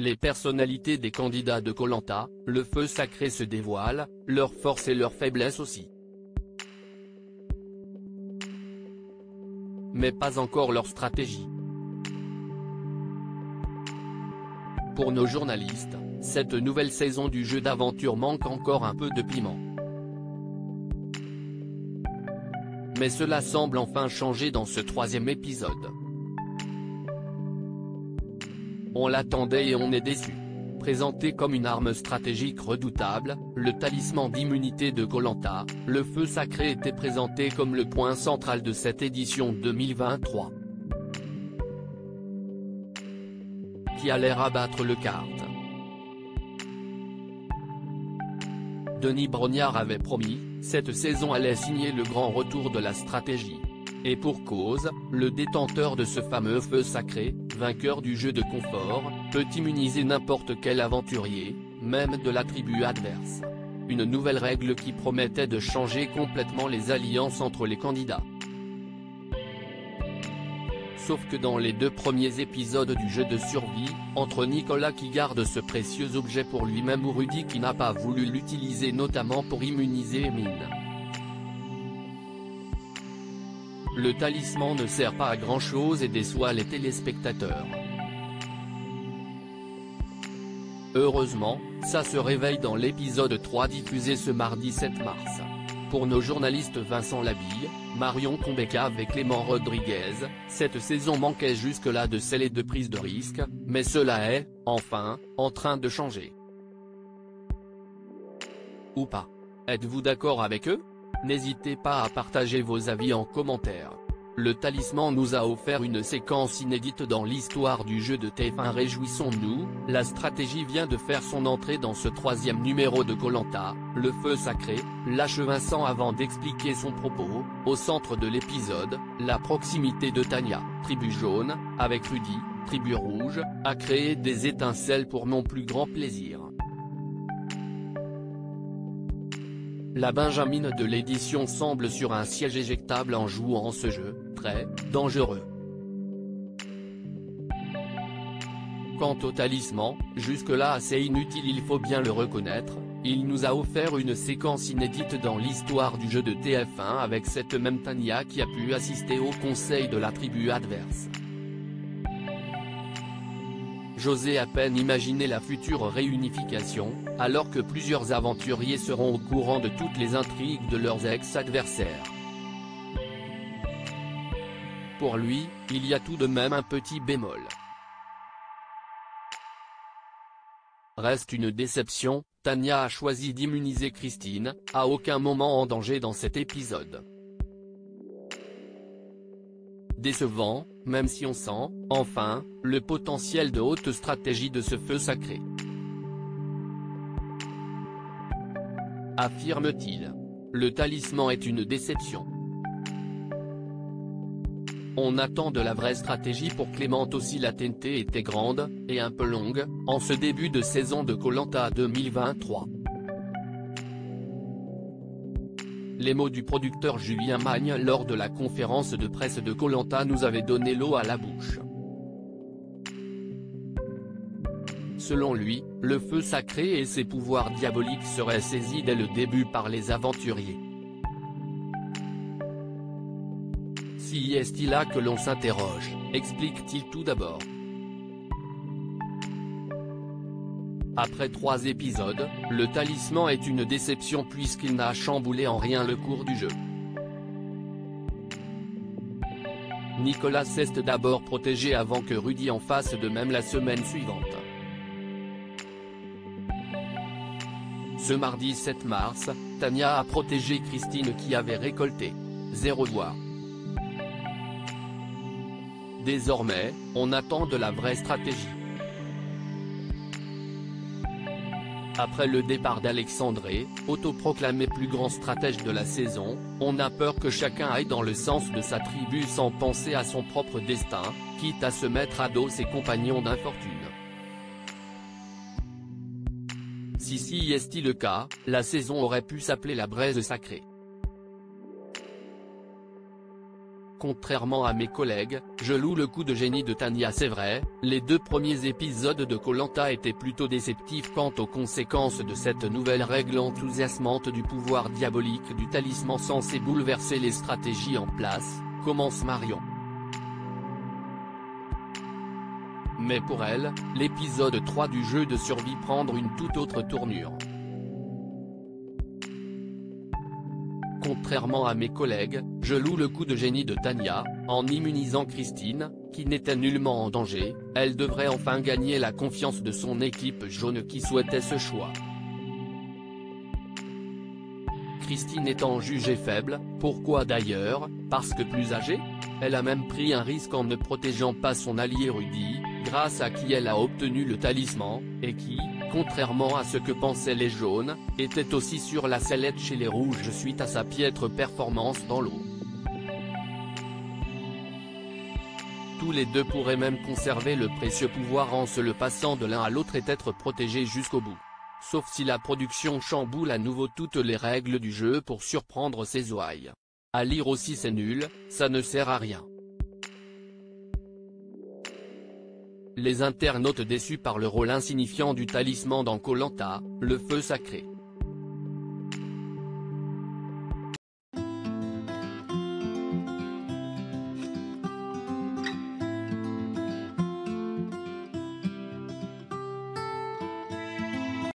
les personnalités des candidats de Koh Lanta, le feu sacré se dévoile, leurs forces et leurs faiblesses aussi. Mais pas encore leur stratégie. Pour nos journalistes, cette nouvelle saison du jeu d'aventure manque encore un peu de piment. Mais cela semble enfin changer dans ce troisième épisode. On l'attendait et on est déçu. Présenté comme une arme stratégique redoutable, le talisman d'immunité de Koh Lanta, le feu sacré était présenté comme le point central de cette édition 2023. Qui allait rabattre le cartes. Denis Brognard avait promis, cette saison allait signer le grand retour de la stratégie. Et pour cause, le détenteur de ce fameux feu sacré, vainqueur du jeu de confort, peut immuniser n'importe quel aventurier, même de la tribu adverse. Une nouvelle règle qui promettait de changer complètement les alliances entre les candidats. Sauf que dans les 2 premiers épisodes du jeu de survie, entre Nicolas qui garde ce précieux objet pour lui-même ou Rudy qui n'a pas voulu l'utiliser notamment pour immuniser Emine. Le talisman ne sert pas à grand chose et déçoit les téléspectateurs. Heureusement, ça se réveille dans l'épisode 3 diffusé ce mardi 7 mars. Pour nos journalistes Vincent Labille, Marion Combecave et Clément Rodriguez, cette saison manquait jusque-là de sel et de prise de risque, mais cela est, enfin, en train de changer. Ou pas. Êtes-vous d'accord avec eux ? N'hésitez pas à partager vos avis en commentaire. Le talisman nous a offert une séquence inédite dans l'histoire du jeu de TF1. Réjouissons-nous, la stratégie vient de faire son entrée dans ce 3e numéro de Koh Lanta, le feu sacré, lâche Vincent avant d'expliquer son propos. Au centre de l'épisode, la proximité de Tania, tribu jaune, avec Rudy, tribu rouge, a créé des étincelles pour mon plus grand plaisir. La Benjamine de l'édition semble sur un siège éjectable en jouant ce jeu, très dangereux. Quant au talisman, jusque-là assez inutile il faut bien le reconnaître, il nous a offert une séquence inédite dans l'histoire du jeu de TF1 avec cette même Tania qui a pu assister au conseil de la tribu adverse. J'osais à peine imaginer la future réunification, alors que plusieurs aventuriers seront au courant de toutes les intrigues de leurs ex-adversaires. Pour lui, il y a tout de même un petit bémol. Reste une déception, Tania a choisi d'immuniser Christine, à aucun moment en danger dans cet épisode. Décevant, même si on sent, enfin, le potentiel de haute stratégie de ce feu sacré. Affirme-t-il. Le talisman est une déception. On attend de la vraie stratégie pour Clément aussi. La TNT était grande, et un peu longue, en ce début de saison de Koh Lanta 2023. Les mots du producteur Julien Magne lors de la conférence de presse de Koh Lanta nous avaient donné l'eau à la bouche. Selon lui, le feu sacré et ses pouvoirs diaboliques seraient saisis dès le début par les aventuriers. Si est-il là que l'on s'interroge, explique-t-il tout d'abord. Après 3 épisodes, le talisman est une déception puisqu'il n'a chamboulé en rien le cours du jeu. Nicolas s'est d'abord protégé avant que Rudy en fasse de même la semaine suivante. Ce mardi 7 mars, Tania a protégé Christine qui avait récolté 0 voix. Désormais, on attend de la vraie stratégie. Après le départ d'Alexandré, autoproclamé plus grand stratège de la saison, on a peur que chacun aille dans le sens de sa tribu sans penser à son propre destin, quitte à se mettre à dos ses compagnons d'infortune. Si est le cas, la saison aurait pu s'appeler la braise sacrée. Contrairement à mes collègues, je loue le coup de génie de Tania. C'est vrai, les 2 premiers épisodes de Koh-Lanta étaient plutôt déceptifs quant aux conséquences de cette nouvelle règle enthousiasmante du pouvoir diabolique du talisman censé bouleverser les stratégies en place, commence Marion. Mais pour elle, l'épisode 3 du jeu de survie prend une toute autre tournure. Contrairement à mes collègues, je loue le coup de génie de Tania, en immunisant Christine, qui n'était nullement en danger. Elle devrait enfin gagner la confiance de son équipe jaune qui souhaitait ce choix. Christine étant jugée faible, pourquoi d'ailleurs, parce que plus âgée? Elle a même pris un risque en ne protégeant pas son allié Rudy, grâce à qui elle a obtenu le talisman, et qui, contrairement à ce que pensaient les jaunes, était aussi sur la sellette chez les rouges suite à sa piètre performance dans l'eau. Tous les 2 pourraient même conserver le précieux pouvoir en se le passant de l'un à l'autre et être protégés jusqu'au bout. Sauf si la production chamboule à nouveau toutes les règles du jeu pour surprendre ses ouailles. À lire aussi c'est nul, ça ne sert à rien. Les internautes déçus par le rôle insignifiant du talisman dans Koh-Lanta, le feu sacré.